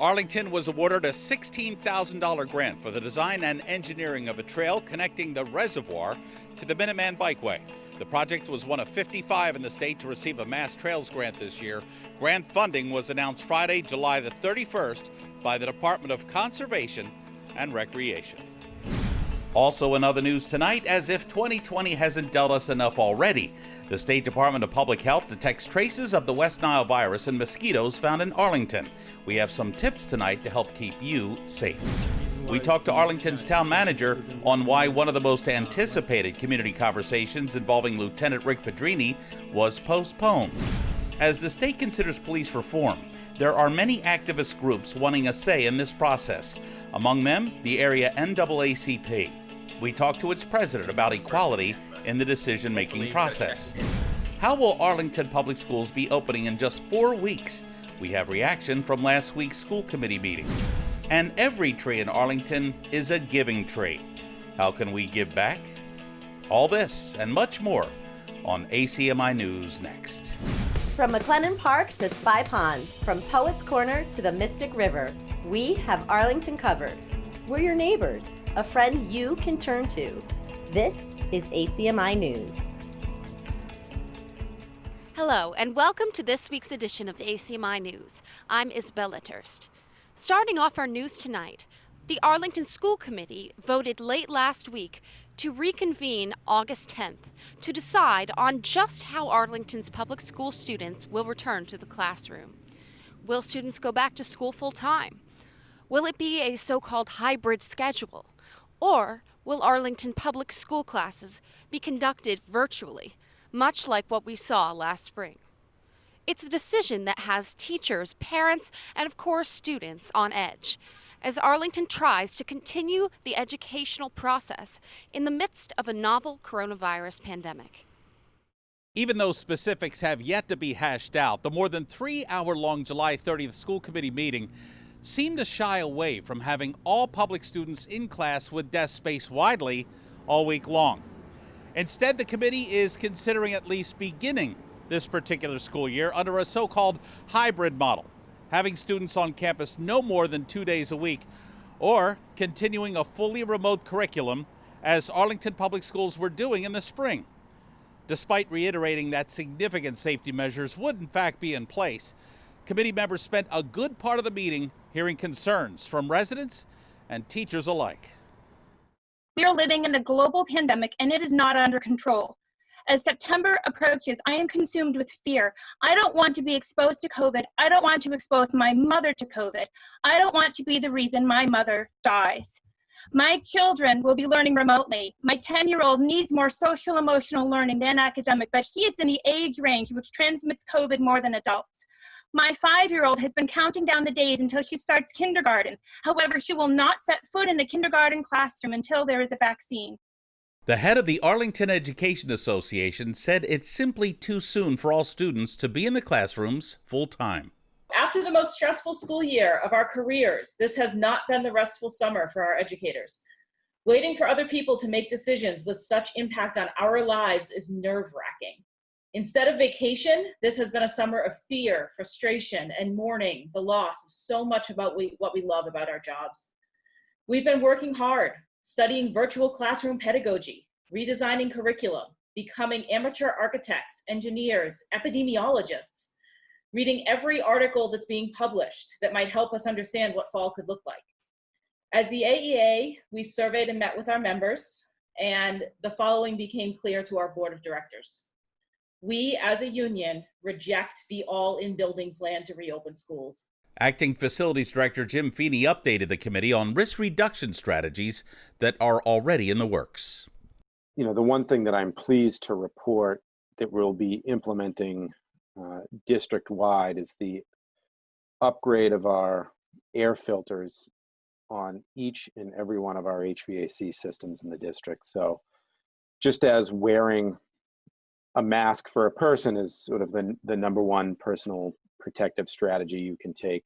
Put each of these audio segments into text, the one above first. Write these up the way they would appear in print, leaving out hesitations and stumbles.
Arlington was awarded a $16,000 grant for the design and engineering of a trail connecting the reservoir to the Minuteman Bikeway. The project was one of 55 in the state to receive a MassTrails grant this year. Grant funding was announced Friday, July the 31st by the Department of Conservation and Recreation. Also in other news tonight, as if 2020 hasn't dealt us enough already, the State Department of Public Health detects traces of the West Nile virus in mosquitoes found in Arlington. We have some tips tonight to help keep you safe. We talked to Arlington's town manager on why one of the most anticipated community conversations involving Lieutenant Rick Pedrini was postponed. As the state considers police reform, there are many activist groups wanting a say in this process. Among them, the area NAACP. We talked to its president about equality in the decision-making process. How will Arlington Public Schools be opening in just 4 weeks? We have reaction from last week's school committee meeting. And every tree in Arlington is a giving tree. How can we give back? All this and much more on ACMi News next. From McLennan Park to Spy Pond, from Poets Corner to the Mystic River, we have Arlington covered. We're your neighbors, a friend you can turn to. This is ACMi News. Hello, and welcome to this week's edition of the ACMi News. I'm Isabel Litterst. Starting off our news tonight, the Arlington School Committee voted late last week to reconvene August 10th to decide on just how Arlington's public school students will return to the classroom. Will students go back to school full-time? Will it be a so-called hybrid schedule? Or will Arlington public school classes be conducted virtually, much like what we saw last spring? It's a decision that has teachers, parents, and of course students on edge, as Arlington tries to continue the educational process in the midst of a novel coronavirus pandemic. Even though specifics have yet to be hashed out, the more than 3-hour-long July 30th school committee meeting seemed to shy away from having all public students in class with desk space widely all week long. Instead, the committee is considering at least beginning this particular school year under a so-called hybrid model, having students on campus no more than 2 days a week, or continuing a fully remote curriculum as Arlington Public Schools were doing in the spring. Despite reiterating that significant safety measures would in fact be in place, committee members spent a good part of the meeting hearing concerns from residents and teachers alike. We are living in a global pandemic and it is not under control. As September approaches, I am consumed with fear. I don't want to be exposed to COVID. I don't want to expose my mother to COVID. I don't want to be the reason my mother dies. My children will be learning remotely. My 10-year-old needs more social emotional learning than academic, but he is in the age range which transmits COVID more than adults. My 5-year-old has been counting down the days until she starts kindergarten. However, she will not set foot in a kindergarten classroom until there is a vaccine. The head of the Arlington Education Association said it's simply too soon for all students to be in the classrooms full-time. After the most stressful school year of our careers, this has not been the restful summer for our educators. Waiting for other people to make decisions with such impact on our lives is nerve-wracking. Instead of vacation, this has been a summer of fear, frustration, and mourning the loss of so much about what we love about our jobs. We've been working hard, studying virtual classroom pedagogy, redesigning curriculum, becoming amateur architects, engineers, epidemiologists, reading every article that's being published that might help us understand what fall could look like. As the AEA, we surveyed and met with our members, and the following became clear to our board of directors. We, as a union, reject the all-in-building plan to reopen schools. Acting Facilities Director Jim Feeney updated the committee on risk reduction strategies that are already in the works. You know, the one thing that I'm pleased to report that we'll be implementing district-wide is the upgrade of our air filters on each and every one of our HVAC systems in the district. So just as wearing a mask for a person is sort of the number one personal protective strategy you can take,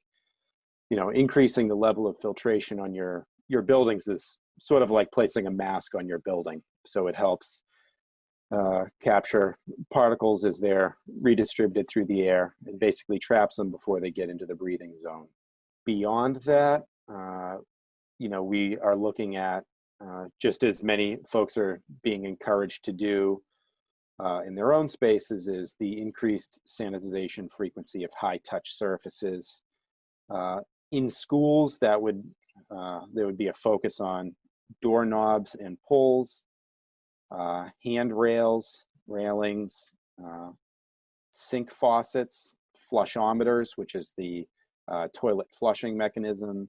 you know, increasing the level of filtration on your buildings is sort of like placing a mask on your building. So it helps capture particles as they're redistributed through the air and basically traps them before they get into the breathing zone. beyond that, we are looking at, just as many folks are being encouraged to do in their own spaces, is the increased sanitization frequency of high-touch surfaces. In schools, there would be a focus on doorknobs and pulls, handrails, railings, sink faucets, flushometers, which is the toilet flushing mechanism,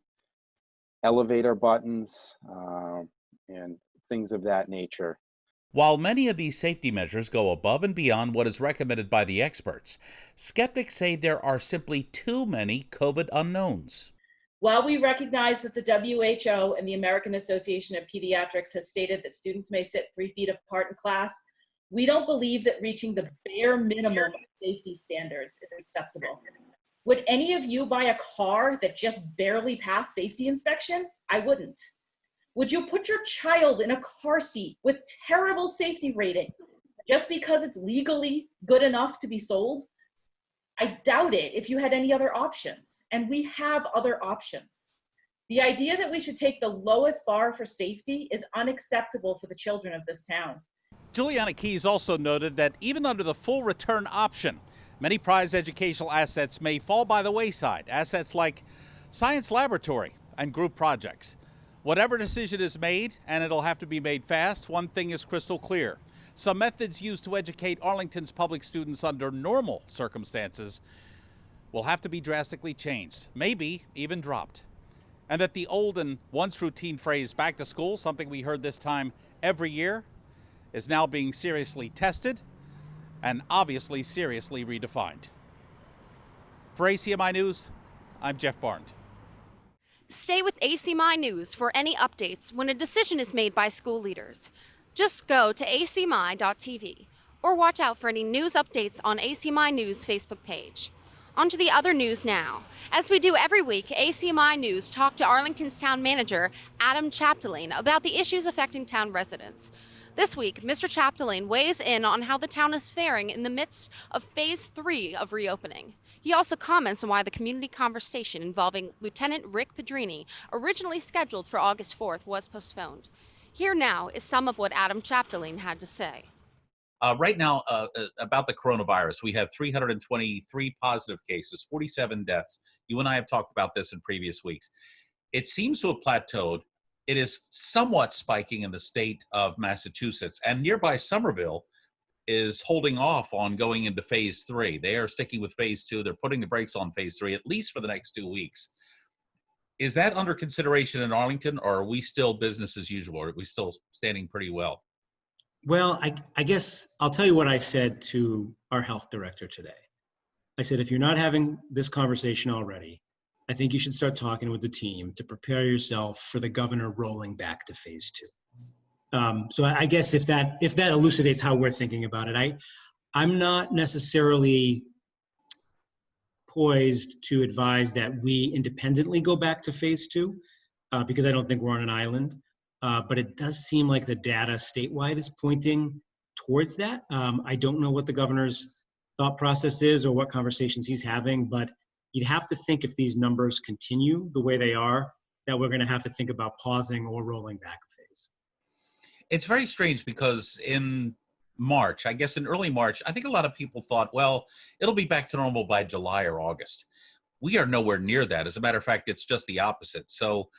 elevator buttons, and things of that nature. While many of these safety measures go above and beyond what is recommended by the experts, skeptics say there are simply too many COVID unknowns. While we recognize that the WHO and the American Association of Pediatrics has stated that students may sit 3 feet apart in class, we don't believe that reaching the bare minimum of safety standards is acceptable. Would any of you buy a car that just barely passed safety inspection? I wouldn't. Would you put your child in a car seat with terrible safety ratings just because it's legally good enough to be sold? I doubt it if you had any other options, and we have other options. The idea that we should take the lowest bar for safety is unacceptable for the children of this town. Juliana Keys also noted that even under the full return option, many prized educational assets may fall by the wayside, assets like science laboratory and group projects. Whatever decision is made, and it'll have to be made fast, one thing is crystal clear. Some methods used to educate Arlington's public students under normal circumstances will have to be drastically changed, maybe even dropped. And that the old and once routine phrase, back to school, something we heard this time every year, is now being seriously tested and obviously seriously redefined. For ACMi News, I'm Jeff Barnes. Stay with ACMi News for any updates when a decision is made by school leaders. Just go to acmi.tv or watch out for any news updates on ACMi News Facebook page. On to the other news now. As we do every week, ACMi News talked to Arlington's town manager, Adam Chapdelaine, about the issues affecting town residents. This week, Mr. Chapdelaine weighs in on how the town is faring in the midst of Phase 3 of reopening. He also comments on why the community conversation involving Lieutenant Rick Pedrini, originally scheduled for August 4th, was postponed. Here now is some of what Adam Chapdelaine had to say. Right now, about the coronavirus, we have 323 positive cases, 47 deaths. You and I have talked about this in previous weeks. It seems to have plateaued. It is somewhat spiking in the state of Massachusetts, and nearby Somerville is holding off on going into Phase 3. They are sticking with Phase 2. They're putting the brakes on Phase 3, at least for the next 2 weeks. Is that under consideration in Arlington, or are we still business as usual? Or are we still standing pretty well? Well, I guess I'll tell you what I said to our health director today. I said, if you're not having this conversation already, I think you should start talking with the team to prepare yourself for the governor rolling back to Phase 2. So I guess if that elucidates how we're thinking about it, I'm not necessarily poised to advise that we independently go back to Phase 2 because I don't think we're on an island. But it does seem like the data statewide is pointing towards that. I don't know what the governor's thought process is or what conversations he's having, but you'd have to think if these numbers continue the way they are, that we're going to have to think about pausing or rolling back a phase. It's very strange because in March, I guess in early March, I think a lot of people thought, well, it'll be back to normal by July or August. We are nowhere near that. As a matter of fact, it's just the opposite. So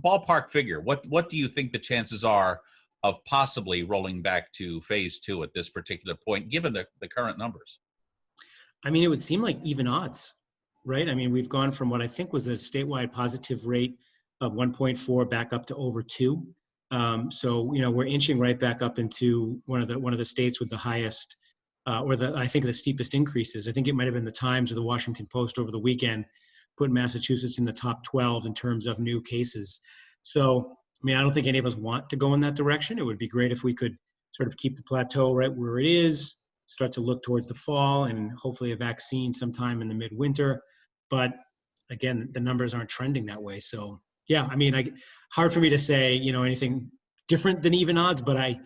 ballpark figure, what do you think the chances are of possibly rolling back to Phase 2 at this particular point, given the current numbers? I mean, it would seem like even odds, right? I mean, we've gone from what I think was a statewide positive rate of 1.4 back up to over 2. So, we're inching right back up into one of the states with the highest, I think the steepest increases. I think it might have been the Times or the Washington Post over the weekend put Massachusetts in the top 12 in terms of new cases. So, I mean, I don't think any of us want to go in that direction. It would be great if we could sort of keep the plateau right where it is, start to look towards the fall and hopefully a vaccine sometime in the midwinter. But again, the numbers aren't trending that way. So yeah, I mean, hard for me to say, anything different than even odds, but I'm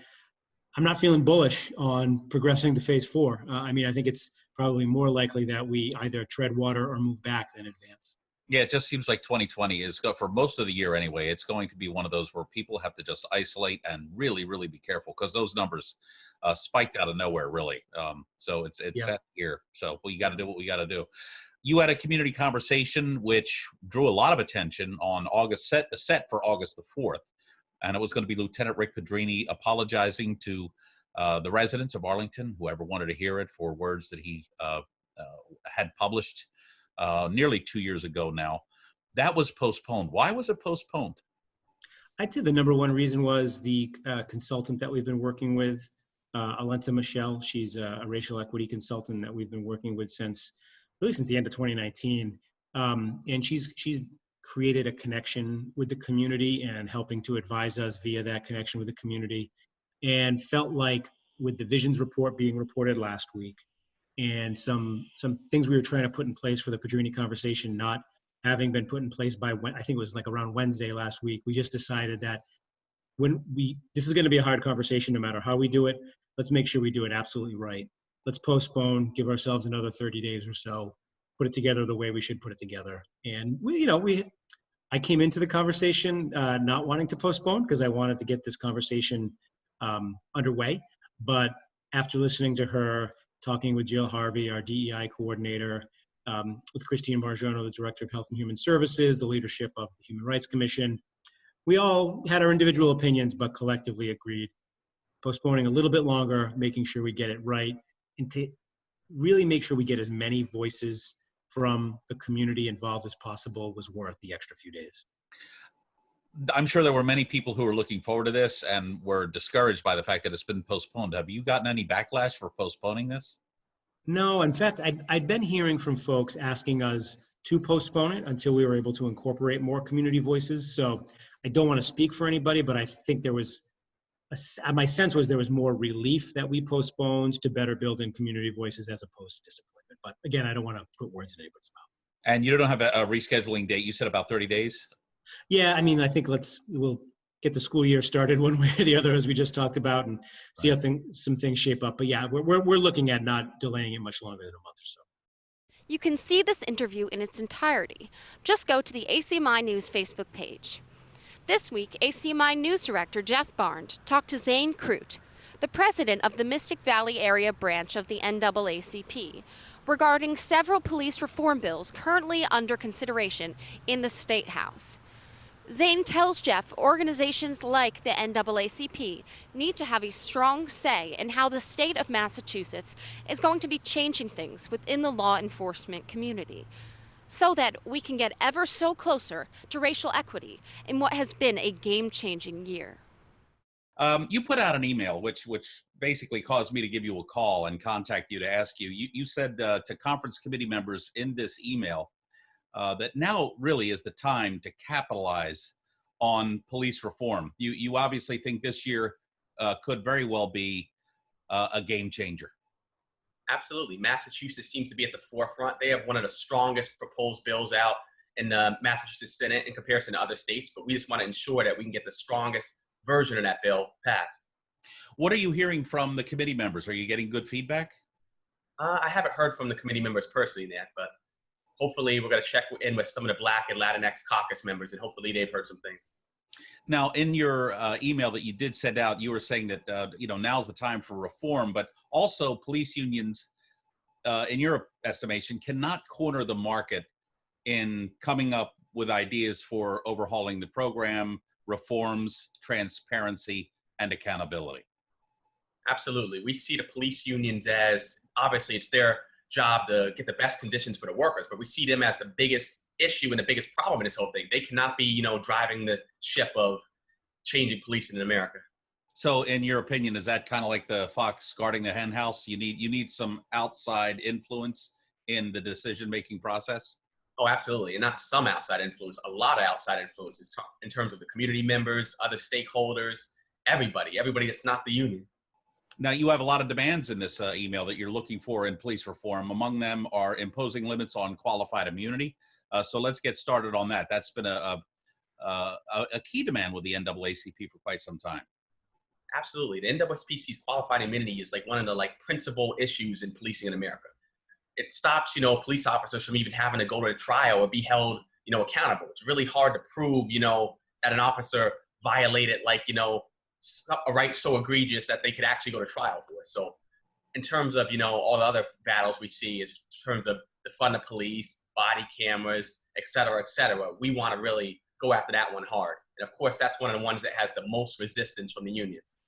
not feeling bullish on progressing to Phase 4. I mean, I think it's probably more likely that we either tread water or move back than advance. Yeah, it just seems like 2020 is, for most of the year anyway, it's going to be one of those where people have to just isolate and really, really be careful, because those numbers spiked out of nowhere, really. So it's Yeah. set here. So we got to do what we got to do. You had a community conversation which drew a lot of attention on set for August the 4th. And it was going to be Lieutenant Rick Pedrini apologizing to the residents of Arlington, whoever wanted to hear it, for words that he had published nearly 2 years ago now. That was postponed. Why was it postponed? I'd say the number one reason was the consultant that we've been working with, Alenza Michelle. She's a racial equity consultant that we've been working with since the end of 2019. And she's created a connection with the community and helping to advise us via that connection with the community, and felt like with the visions report being reported last week and some things we were trying to put in place for the Pedrini conversation not having been put in place by when, I think it was like around Wednesday last week, we just decided that this is going to be a hard conversation no matter how we do it. Let's make sure we do it absolutely right. Let's postpone, give ourselves another 30 days or so, put it together the way we should put it together. And I came into the conversation not wanting to postpone because I wanted to get this conversation underway. But after listening to her, talking with Jill Harvey, our DEI coordinator, with Christine Marjono, the Director of Health and Human Services, the leadership of the Human Rights Commission, we all had our individual opinions, but collectively agreed postponing a little bit longer, making sure we get it right, and to really make sure we get as many voices from the community involved as possible was worth the extra few days. I'm sure there were many people who were looking forward to this and were discouraged by the fact that it's been postponed. Have you gotten any backlash for postponing this? No, in fact, I'd been hearing from folks asking us to postpone it until we were able to incorporate more community voices. So I don't want to speak for anybody, but I think my sense was there was more relief that we postponed to better build in community voices as opposed to disappointment. But again, I don't want to put words in anybody's mouth. And you don't have a rescheduling date. You said about 30 days? Yeah, I mean, I think we'll get the school year started one way or the other, as we just talked about, and see how some things shape up. But yeah, we're looking at not delaying it much longer than a month or so. You can see this interview in its entirety. Just go to the ACMi News Facebook page. This week, ACMi News Director Jeff Barnes talked to Zane Crute, the president of the Mystic Valley area branch of the NAACP, regarding several police reform bills currently under consideration in the State House. Zane tells Jeff organizations like the NAACP need to have a strong say in how the state of Massachusetts is going to be changing things within the law enforcement community, so that we can get ever so closer to racial equity in what has been a game-changing year. You put out an email, which basically caused me to give you a call and contact you to ask you. You said to conference committee members in this email that now really is the time to capitalize on police reform. You obviously think this year could very well be a game changer. Absolutely. Massachusetts seems to be at the forefront. They have one of the strongest proposed bills out in the Massachusetts Senate in comparison to other states, but we just want to ensure that we can get the strongest version of that bill passed. What are you hearing from the committee members? Are you getting good feedback? I haven't heard from the committee members personally yet, but hopefully we're going to check in with some of the Black and Latinx caucus members, and hopefully they've heard some things. Now, in your email that you did send out, you were saying that now's the time for reform, but also police unions, in your estimation, cannot corner the market in coming up with ideas for overhauling the program, reforms, transparency, and accountability. Absolutely. We see the police unions as, obviously it's their job to get the best conditions for the workers, but we see them as the biggest issue and the biggest problem in this whole thing. They cannot be, driving the ship of changing policing in America. So in your opinion, is that kind of like the fox guarding the hen house? You need some outside influence in the decision-making process? Oh, absolutely. And not some outside influence, a lot of outside influences in terms of the community members, other stakeholders, everybody that's not the union. Now, you have a lot of demands in this email that you're looking for in police reform. Among them are imposing limits on qualified immunity. So let's get started on that. That's been a key demand with the NAACP for quite some time. Absolutely. The NAACP's qualified immunity is like one of the principal issues in policing in America. it stops, police officers from even having to go to a trial or be held, accountable. It's really hard to prove, that an officer violated, a right so egregious that they could actually go to trial for it. So in terms of, all the other battles we see is in terms of defund the police, body cameras, et cetera, we want to really go after that one hard. And of course, that's one of the ones that has the most resistance from the unions.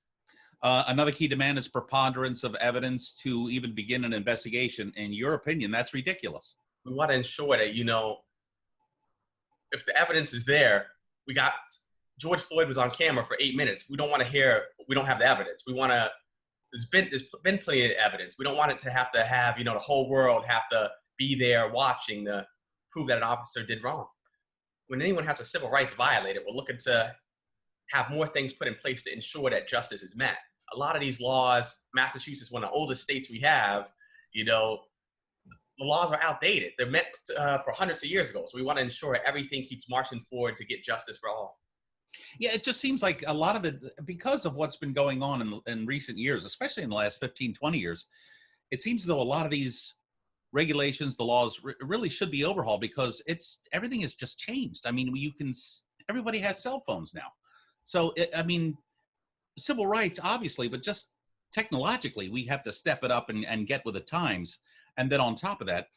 Another key demand is preponderance of evidence to even begin an investigation. In your opinion, that's ridiculous. We want to ensure that, if the evidence is there, we got George Floyd was on camera for 8 minutes. We don't want to hear, we don't have the evidence. We want to, there's been plenty of evidence. We don't want it to have, the whole world have to be there watching to prove that an officer did wrong. When anyone has a civil rights violated, we're looking to have more things put in place to ensure that justice is met. A lot of these laws, Massachusetts, one of the oldest states we have, the laws are outdated. They're meant for hundreds of years ago. So we want to ensure everything keeps marching forward to get justice for all. Yeah, it just seems like a lot of it, because of what's been going on in recent years, especially in the last 15, 20 years, it seems as though a lot of these regulations, the laws really should be overhauled because everything has just changed. I mean, everybody has cell phones now. So, civil rights, obviously, but just technologically, we have to step it up and get with the times. And then on top of that,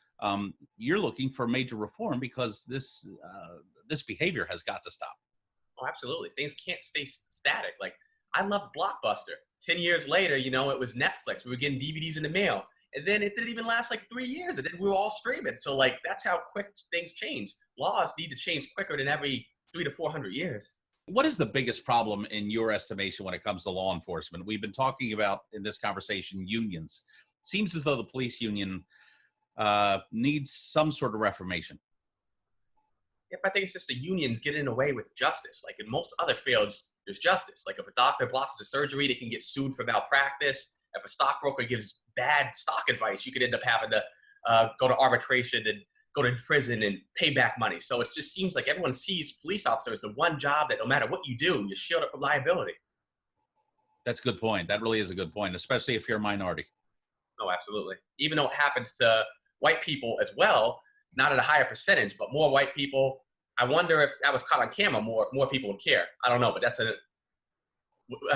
you're looking for major reform because this behavior has got to stop. Oh, absolutely. Things can't stay static. Like, I loved Blockbuster. 10 years later, it was Netflix. We were getting DVDs in the mail. And then it didn't even last 3 years. And then we were all streaming. So, that's how quick things change. Laws need to change quicker than every 300 to 400 years. What is the biggest problem in your estimation when it comes to law enforcement? We've been talking about in this conversation unions. Seems as though the police union needs some sort of reformation. Yep, I think it's just the unions getting in the way with justice. Like in most other fields, there's justice. Like if a doctor blocks a surgery, they can get sued for malpractice. If a stockbroker gives bad stock advice, you could end up having to go to arbitration and go to prison and pay back money. So it just seems like everyone sees police officers as the one job that no matter what you do, you're shielded from liability. That's a good point. That really is a good point, especially if you're a minority. Oh, absolutely. Even though it happens to white people as well, not at a higher percentage, but more white people. I wonder if that was caught on camera more, if more people would care. I don't know, but that's a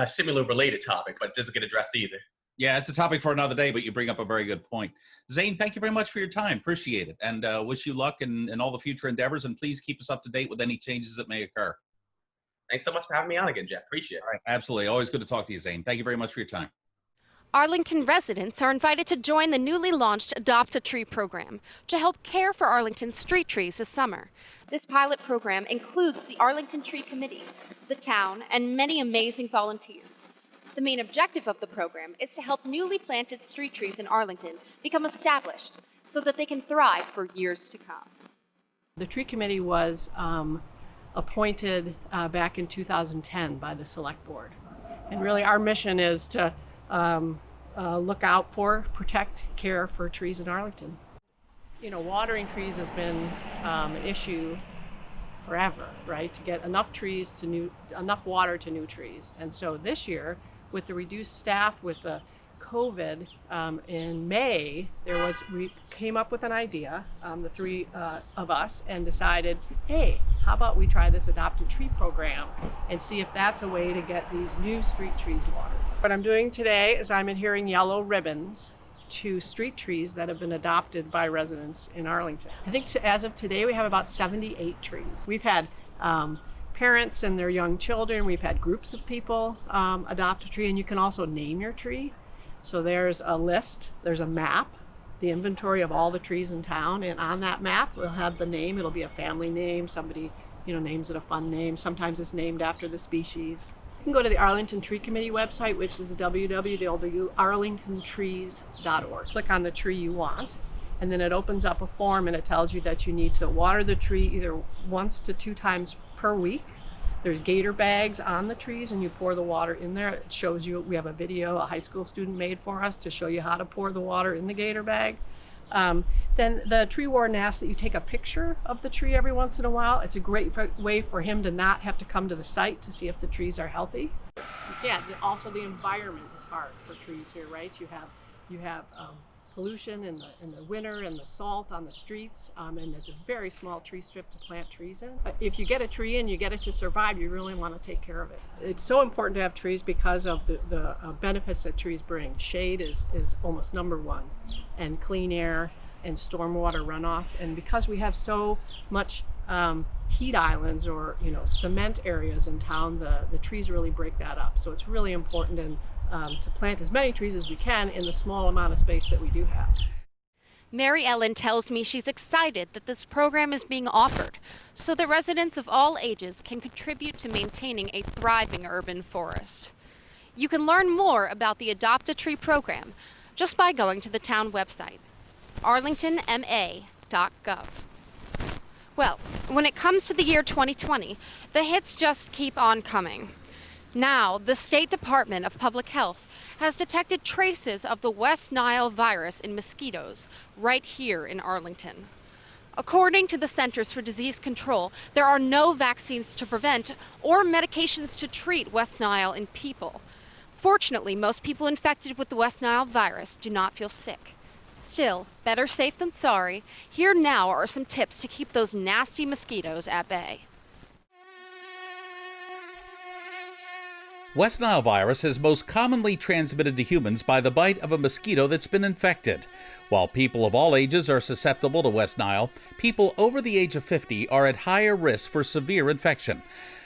similar related topic, but it doesn't get addressed either. Yeah, it's a topic for another day, but you bring up a very good point. Zane, thank you very much for your time. Appreciate it. And wish you luck in all the future endeavors. And please keep us up to date with any changes that may occur. Thanks so much for having me on again, Jeff. Appreciate it. All right, absolutely. Always good to talk to you, Zane. Thank you very much for your time. Arlington residents are invited to join the newly launched Adopt a Tree program to help care for Arlington's street trees this summer. This pilot program includes the Arlington Tree Committee, the town, and many amazing volunteers. The main objective of the program is to help newly planted street trees in Arlington become established so that they can thrive for years to come. The Tree Committee was appointed back in 2010 by the Select Board. And really our mission is to look out for, protect, care for trees in Arlington. Watering trees has been an issue forever, right? To get enough enough water to new trees. And so this year, with the reduced staff, with the COVID, in May, we came up with an idea, the three of us, and decided, hey, how about we try this Adopt a Tree program and see if that's a way to get these new street trees watered. What I'm doing today is I'm adhering yellow ribbons to street trees that have been adopted by residents in Arlington. I think as of today, we have about 78 trees. We've had parents and their young children. We've had groups of people adopt a tree, and you can also name your tree. So there's a list, there's a map, the inventory of all the trees in town, and on that map we'll have the name. It'll be a family name, somebody names it a fun name. Sometimes it's named after the species. You can go to the Arlington Tree Committee website, which is www.arlingtontrees.org. Click on the tree you want, and then it opens up a form and it tells you that you need to water the tree either once to 2 times per week. There's gator bags on the trees and you pour the water in there. It shows you, we have a video a high school student made for us to show you how to pour the water in the gator bag. Then the tree warden asks that you take a picture of the tree every once in a while. It's a great way for him to not have to come to the site to see if the trees are healthy. Yeah, also the environment is hard for trees here, right? You have pollution in the winter and the salt on the streets, and it's a very small tree strip to plant trees in. If you get a tree in, you get it to survive, you really want to take care of it. It's so important to have trees because of the benefits that trees bring. Shade is almost number one, and clean air and stormwater runoff. And because we have so much heat islands or cement areas in town, the trees really break that up. So it's really important to plant as many trees as we can in the small amount of space that we do have. Mary Ellen tells me she's excited that this program is being offered so that residents of all ages can contribute to maintaining a thriving urban forest. You can learn more about the Adopt a Tree program just by going to the town website, arlingtonma.gov. Well, when it comes to the year 2020, the hits just keep on coming. Now, the State Department of Public Health has detected traces of the West Nile virus in mosquitoes right here in Arlington. According to the Centers for Disease Control, there are no vaccines to prevent or medications to treat West Nile in people. Fortunately, most people infected with the West Nile virus do not feel sick. Still, better safe than sorry. Here now are some tips to keep those nasty mosquitoes at bay. West Nile virus is most commonly transmitted to humans by the bite of a mosquito that's been infected. While people of all ages are susceptible to West Nile, people over the age of 50 are at higher risk for severe infection.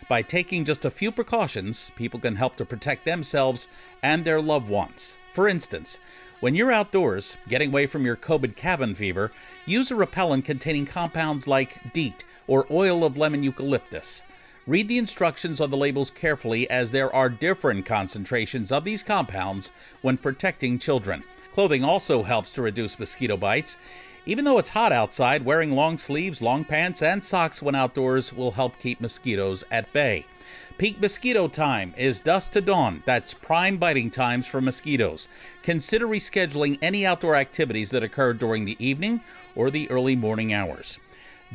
By taking just a few precautions, people can help to protect themselves and their loved ones. For instance, when you're outdoors, getting away from your COVID cabin fever, use a repellent containing compounds like DEET or oil of lemon eucalyptus. Read the instructions on the labels carefully, as there are different concentrations of these compounds when protecting children. Clothing also helps to reduce mosquito bites. Even though it's hot outside, wearing long sleeves, long pants, and socks when outdoors will help keep mosquitoes at bay. Peak mosquito time is dusk to dawn. That's prime biting times for mosquitoes. Consider rescheduling any outdoor activities that occur during the evening or the early morning hours.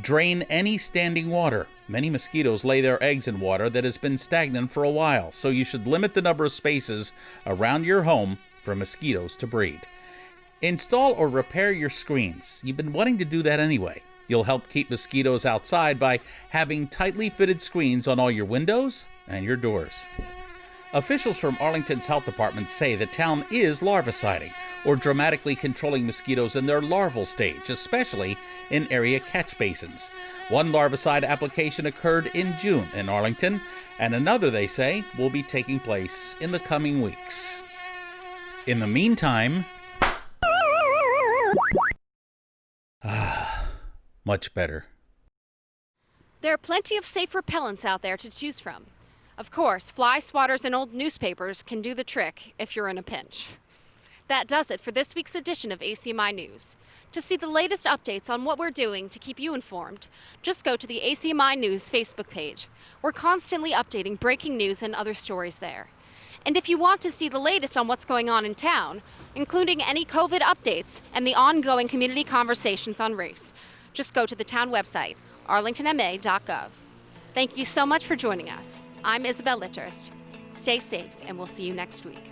Drain any standing water. Many mosquitoes lay their eggs in water that has been stagnant for a while, so you should limit the number of spaces around your home for mosquitoes to breed. Install or repair your screens. You've been wanting to do that anyway. You'll help keep mosquitoes outside by having tightly fitted screens on all your windows and your doors. Officials from Arlington's health department say the town is larviciding, or dramatically controlling mosquitoes in their larval stage, especially in area catch basins. One larvicide application occurred in June in Arlington, and another, they say, will be taking place in the coming weeks. In the meantime, much better. There are plenty of safe repellents out there to choose from. Of course, fly swatters and old newspapers can do the trick if you're in a pinch. That does it for this week's edition of ACMi News. To see the latest updates on what we're doing to keep you informed, just go to the ACMi News Facebook page. We're constantly updating breaking news and other stories there. And if you want to see the latest on what's going on in town, including any COVID updates and the ongoing community conversations on race, just go to the town website, arlingtonma.gov. Thank you so much for joining us. I'm Isabel Litterst. Stay safe, and we'll see you next week.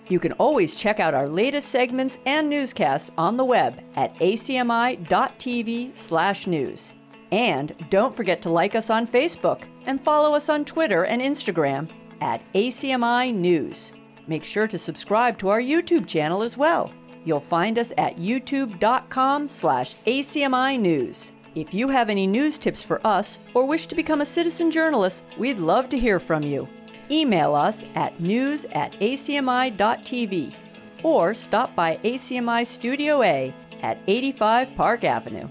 You can always check out our latest segments and newscasts on the web at acmi.tv/news. And don't forget to like us on Facebook and follow us on Twitter and Instagram at ACMi News. Make sure to subscribe to our YouTube channel as well. You'll find us at youtube.com/ACMi News. If you have any news tips for us or wish to become a citizen journalist, we'd love to hear from you. Email us at news@acmi.tv or stop by ACMI Studio A at 85 Park Avenue.